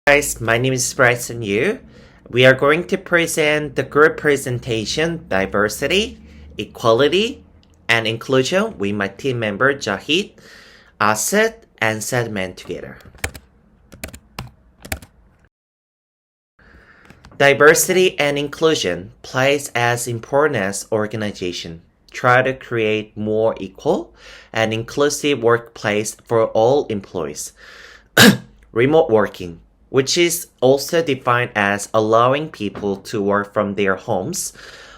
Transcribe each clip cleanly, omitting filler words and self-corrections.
Guys, my name is Bryson Yu. We are going to present the group presentation Diversity, Equality, and Inclusion with my team member Jahid, Asad, and Sadman together. Diversity and inclusion plays as important as organization try to create more equal and inclusive workplace for all employees. Remote working, which is also defined as allowing people to work from their homes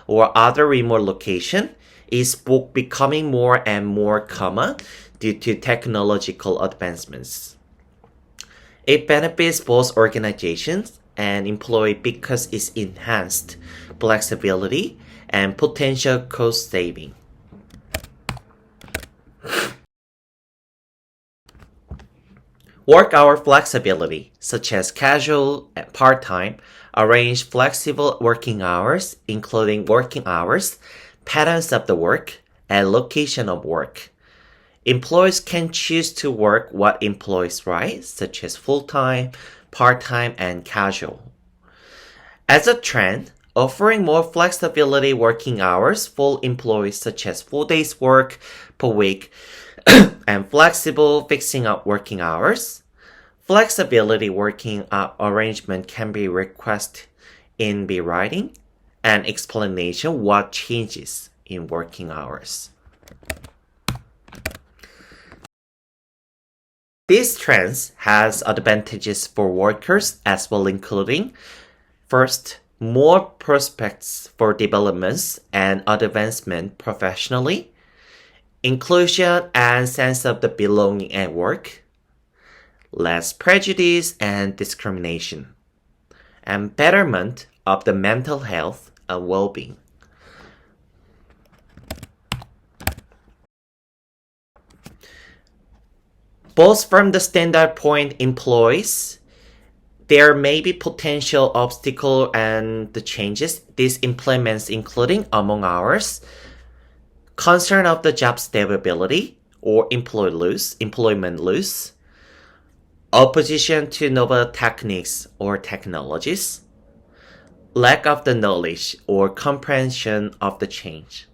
or other remote location, is becoming more and more common due to technological advancements. It benefits both organizations and employee because it's enhanced flexibility and potential cost saving. Work hour flexibility, such as casual and part-time, arrange flexible working hours, including working hours, patterns of the work, and location of work. Employees can choose to work what employees right, such as full-time, part-time, and casual. As a trend, offering more flexibility working hours for employees such as 4 days work per week and flexible fixing up working hours. Flexibility working arrangement can be requested in the writing and explanation what changes in working hours. These trends has advantages for workers as well, including first, more prospects for developments and advancement professionally, inclusion and sense of the belonging at work, less prejudice and discrimination, and betterment of the mental health and well-being. Both from the standpoint employees, there may be potential obstacle and the changes this implements, including among ours, concern of the job stability or employment loss, opposition to novel techniques or technologies, lack of the knowledge or comprehension of the change,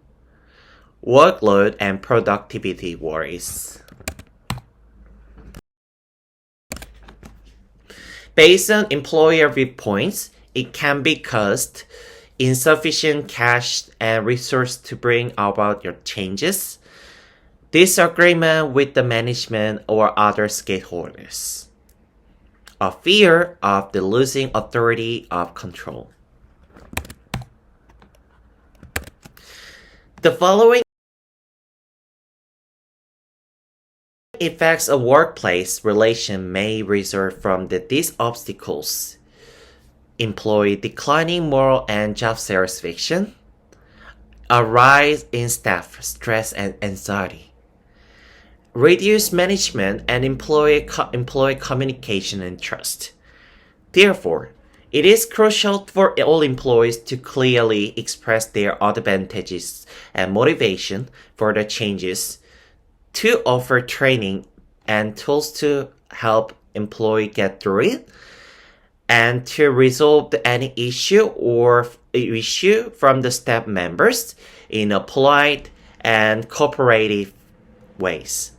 workload and productivity worries. Based on employer viewpoints, it can be caused insufficient cash and resource to bring about your changes, disagreement with the management or other stakeholders, a fear of the losing authority of control. The following effects of workplace relation may result from these obstacles: employee declining moral and job satisfaction, a rise in staff stress and anxiety, reduced management and employee communication and trust. Therefore, it is crucial for all employees to clearly express their advantages and motivation for the changes, to offer training and tools to help employee get through it, and to resolve any issue from the staff members in a polite and cooperative ways.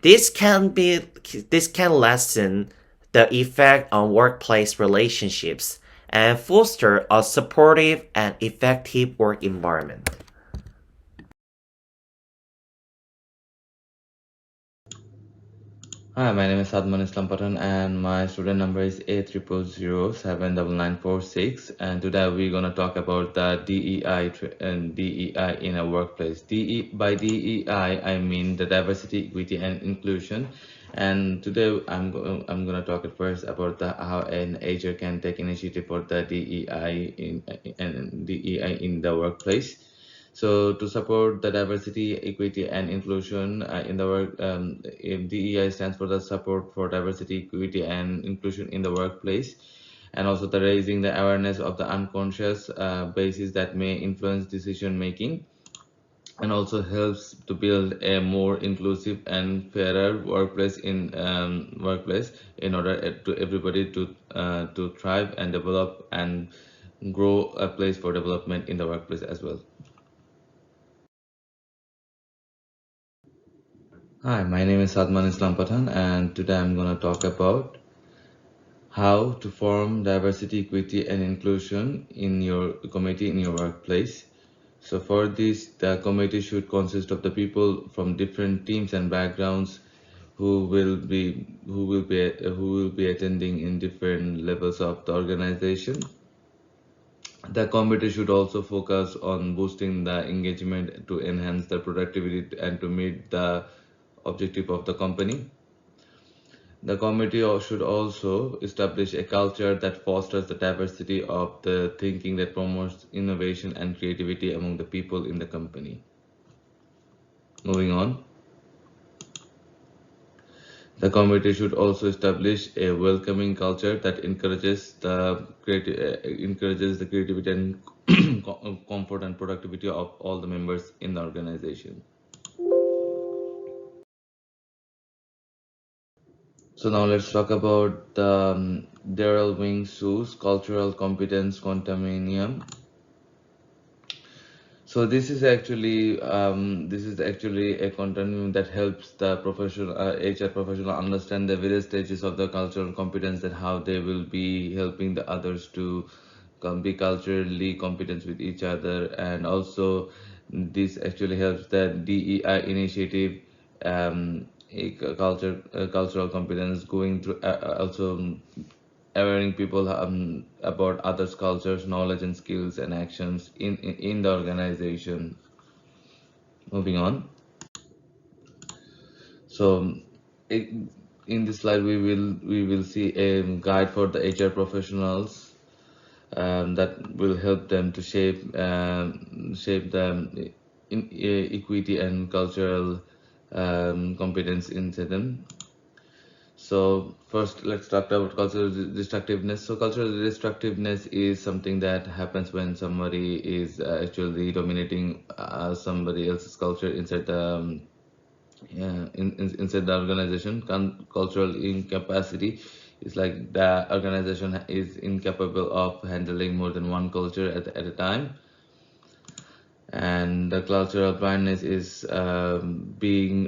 This can lessen the effect on workplace relationships and foster a supportive and effective work environment. Hi, my name is Sadman Islam Patan and my student number is A00079946, and today we're going to talk about the DEI and DEI in a workplace. By DEI I mean the diversity, equity and inclusion, and today I'm going to talk at first about how an HR can take initiative for the DEI in the workplace. So to support the diversity, equity, and inclusion in the work, DEI stands for the support for diversity, equity, and inclusion in the workplace, and also the raising the awareness of the unconscious basis that may influence decision making. and also helps to build a more inclusive and fairer workplace in order to everybody to thrive and develop and grow a place for development in the workplace as well. Hi, my name is Sadman Islam Pathan, and today I'm going to talk about how to form diversity, equity, and inclusion in your committee in your workplace. So for this, the committee should consist of the people from different teams and backgrounds who will be attending in different levels of the organization. The committee should also focus on boosting the engagement to enhance the productivity and to meet the objective of the company. The committee should also establish a culture that fosters the diversity of the thinking that promotes innovation and creativity among the people in the company. Moving on, the committee should also establish a welcoming culture that encourages the creativity and comfort and productivity of all the members in the organization. So now let's talk about the Daryl Wing Sue's cultural competence condominium. So this is actually a continuum that helps the professional HR professional understand the various stages of the cultural competence and how they will be helping the others to be culturally competent with each other. And also this actually helps the DEI initiative, cultural competence going through also awareing people about others cultures, knowledge and skills and actions in the organization. Moving on, so it, in this slide we will see a guide for the HR professionals that will help them to shape the equity and cultural competence into them. So first, let's talk about cultural destructiveness. So cultural destructiveness is something that happens when somebody is actually dominating somebody else's culture inside the inside the organization. Cultural incapacity is like the organization is incapable of handling more than one culture at a time, and the cultural blindness is being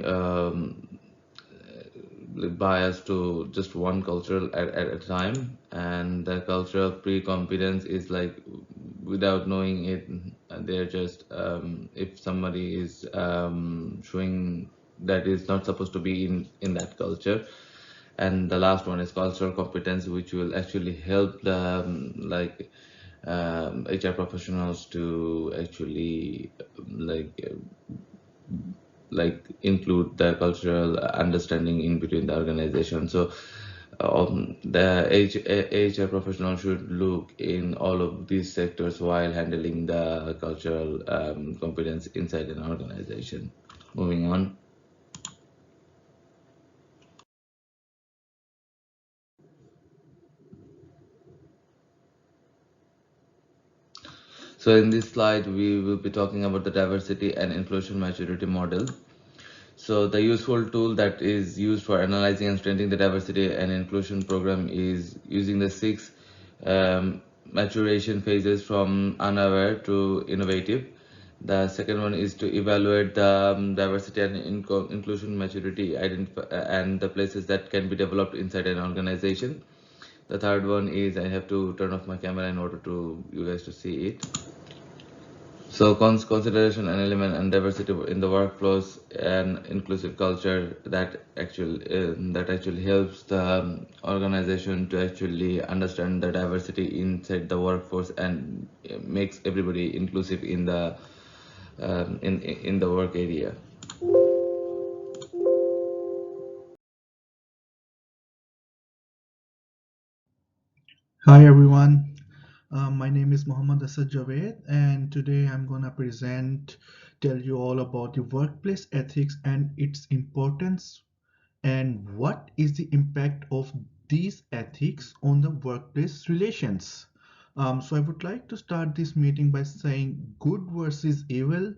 biased to just one culture at a time, and the cultural pre-competence is like without knowing it, they're just if somebody is showing that is not supposed to be in that culture. And the last one is cultural competence, which will actually help the HR professionals to actually include the cultural understanding in between the organization. So the HR professional should look in all of these sectors while handling the cultural competence inside an organization. Moving on. So in this slide, we will be talking about the diversity and inclusion maturity model. So the useful tool that is used for analyzing and strengthening the diversity and inclusion program is using the six maturation phases from unaware to innovative. The second one is to evaluate the diversity and inclusion maturity and the places that can be developed inside an organization. The third one is I have to turn off my camera in order to you guys to see it. So consideration and element and diversity in the workflows and inclusive culture that actually helps the organization to actually understand the diversity inside the workforce and makes everybody inclusive in the in the work area. Hi everyone, my name is Mohammad Asad Javed, and today I'm gonna tell you all about the workplace ethics and its importance, and what is the impact of these ethics on the workplace relations. So I would like to start this meeting by saying good versus evil.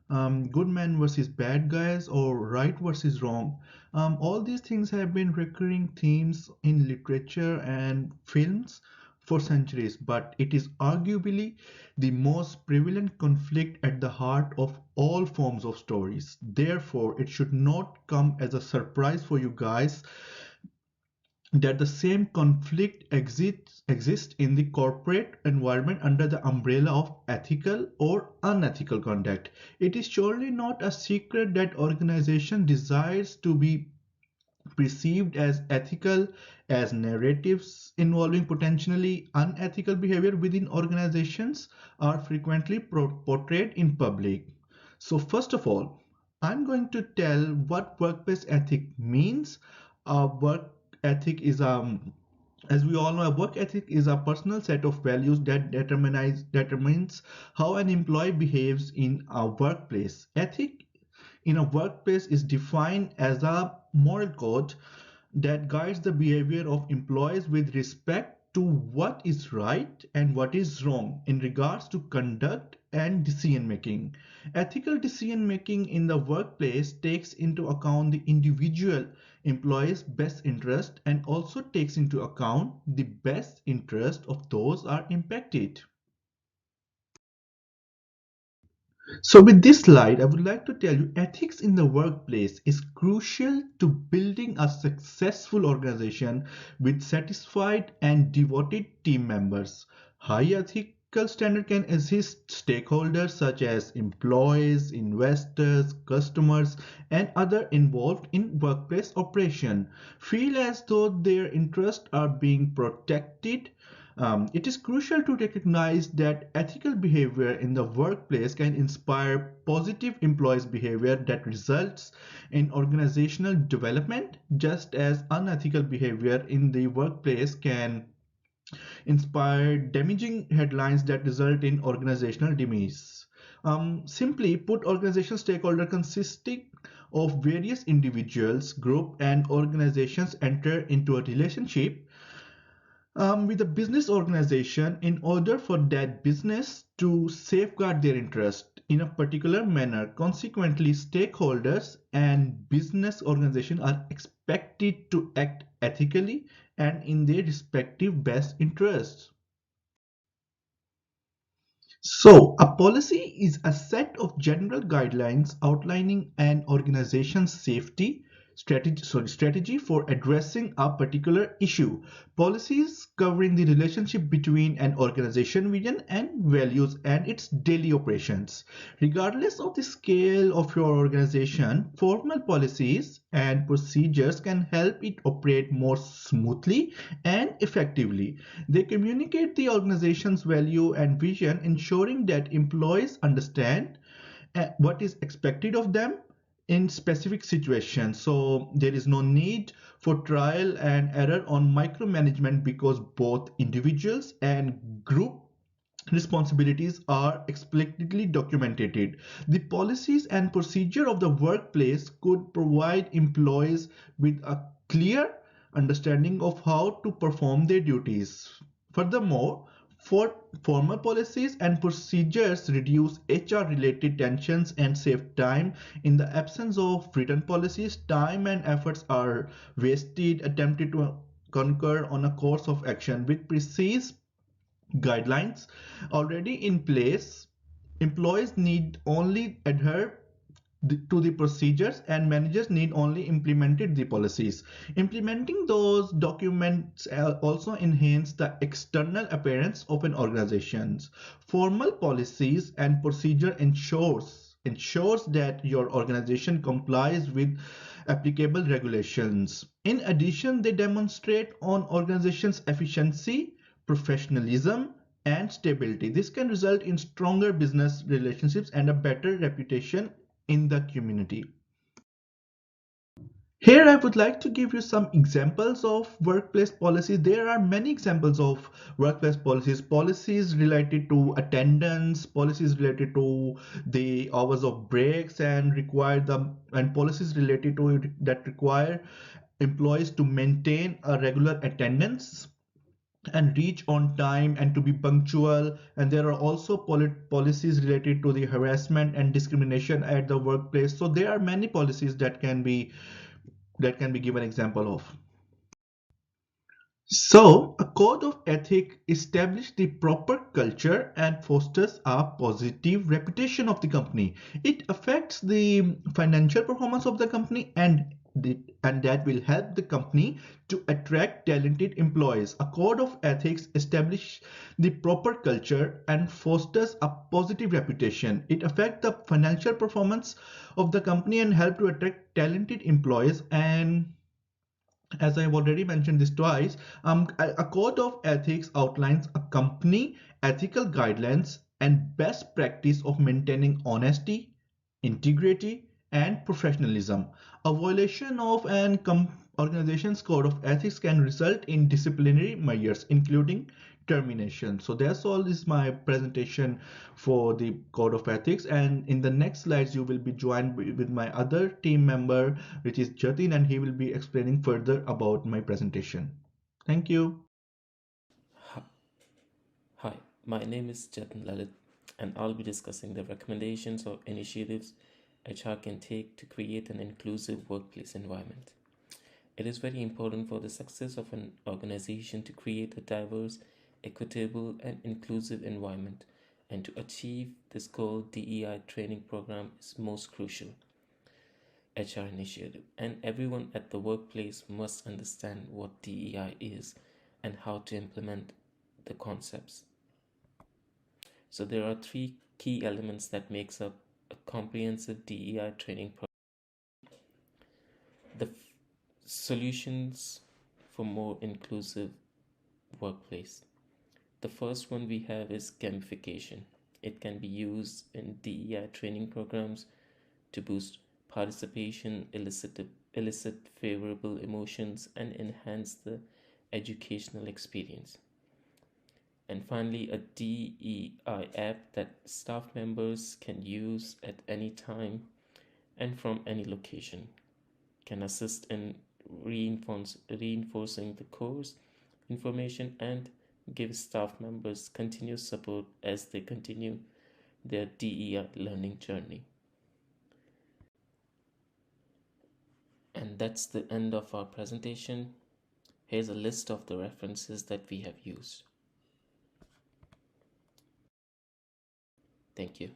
good men versus bad guys, or right versus wrong. All these things have been recurring themes in literature and films for centuries, but it is arguably the most prevalent conflict at the heart of all forms of stories. Therefore, it should not come as a surprise for you guys that the same conflict exists in the corporate environment under the umbrella of ethical or unethical conduct. It is surely not a secret that organization desires to be perceived as ethical, as narratives involving potentially unethical behavior within organizations are frequently portrayed in public. So, first of all, I'm going to tell what workplace ethic means. A work ethic is as we all know, a work ethic is a personal set of values that determines how an employee behaves in a workplace. Ethic in a workplace is defined as a moral code that guides the behavior of employees with respect to what is right and what is wrong in regards to conduct and decision making. Ethical decision making in the workplace takes into account the individual employee's best interest and also takes into account the best interest of those are impacted. So with this slide, I would like to tell you ethics in the workplace is crucial to building a successful organization with satisfied and devoted team members. High ethical standard can assist stakeholders such as employees, investors, customers, and other involved in workplace operation feel as though their interests are being protected. It is crucial to recognize that ethical behavior in the workplace can inspire positive employees' behavior that results in organizational development, just as unethical behavior in the workplace can inspire damaging headlines that result in organizational demise. Simply put, organizational stakeholder consisting of various individuals, group, and organizations enter into a relationship with a business organization in order for that business to safeguard their interest in a particular manner. Consequently, stakeholders and business organization are expected to act ethically and in their respective best interests. So, a policy is a set of general guidelines outlining an organization's strategy for addressing a particular issue. Policies covering the relationship between an organization vision and values and its daily operations. Regardless of the scale of your organization, formal policies and procedures can help it operate more smoothly and effectively. They communicate the organization's value and vision, ensuring that employees understand what is expected of them in specific situations. So there is no need for trial and error on micromanagement because both individuals and group responsibilities are explicitly documented. The policies and procedure of the workplace could provide employees with a clear understanding of how to perform their duties. Furthermore, for formal policies and procedures reduce HR related tensions and save time. In the absence of written policies, time and efforts are wasted attempting to concur on a course of action with precise guidelines already in place. Employees need only adhere to the procedures and managers need only implemented the policies. Implementing those documents also enhance the external appearance of an organization's. Formal policies and procedure ensures that your organization complies with applicable regulations. In addition, they demonstrate on organization's efficiency, professionalism, and stability. This can result in stronger business relationships and a better reputation in the community. Here I would like to give you some examples of workplace policies. There are many examples of workplace policies. Policies related to attendance, policies related to the hours of breaks and policies related to that require employees to maintain a regular attendance. and reach on time and to be punctual. And there are also policies related to the harassment and discrimination at the workplace. So there are many policies that can be given example of. So, a code of ethic establishes the proper culture and fosters a positive reputation of the company. It affects the financial performance of the company, and that will help the company to attract talented employees. A code of ethics establishes the proper culture and fosters a positive reputation. It affects the financial performance of the company and help to attract talented employees. And as I've already mentioned this twice, a code of ethics outlines a company ethical guidelines and best practice of maintaining honesty, integrity, and professionalism. A violation of an organization's code of ethics can result in disciplinary measures, including termination. So that's all is my presentation for the code of ethics. And in the next slides, you will be joined with my other team member, which is Jatin, and he will be explaining further about my presentation. Thank you. Hi, hi, my name is Jatin Lalit, and I'll be discussing the recommendations or initiatives HR can take to create an inclusive workplace environment. It is very important for the success of an organization to create a diverse, equitable, and inclusive environment. And to achieve this goal, DEI training program is most crucial. HR initiative, and everyone at the workplace must understand what DEI is and how to implement the concepts. So there are three key elements that makes up a comprehensive DEI training program. The solutions for more inclusive workplace. The first one we have is gamification. It can be used in DEI training programs to boost participation, elicit favorable emotions, and enhance the educational experience. And finally, a DEI app that staff members can use at any time and from any location can assist in reinforcing the course information and give staff members continuous support as they continue their DEI learning journey. And that's the end of our presentation. Here's a list of the references that we have used. Thank you.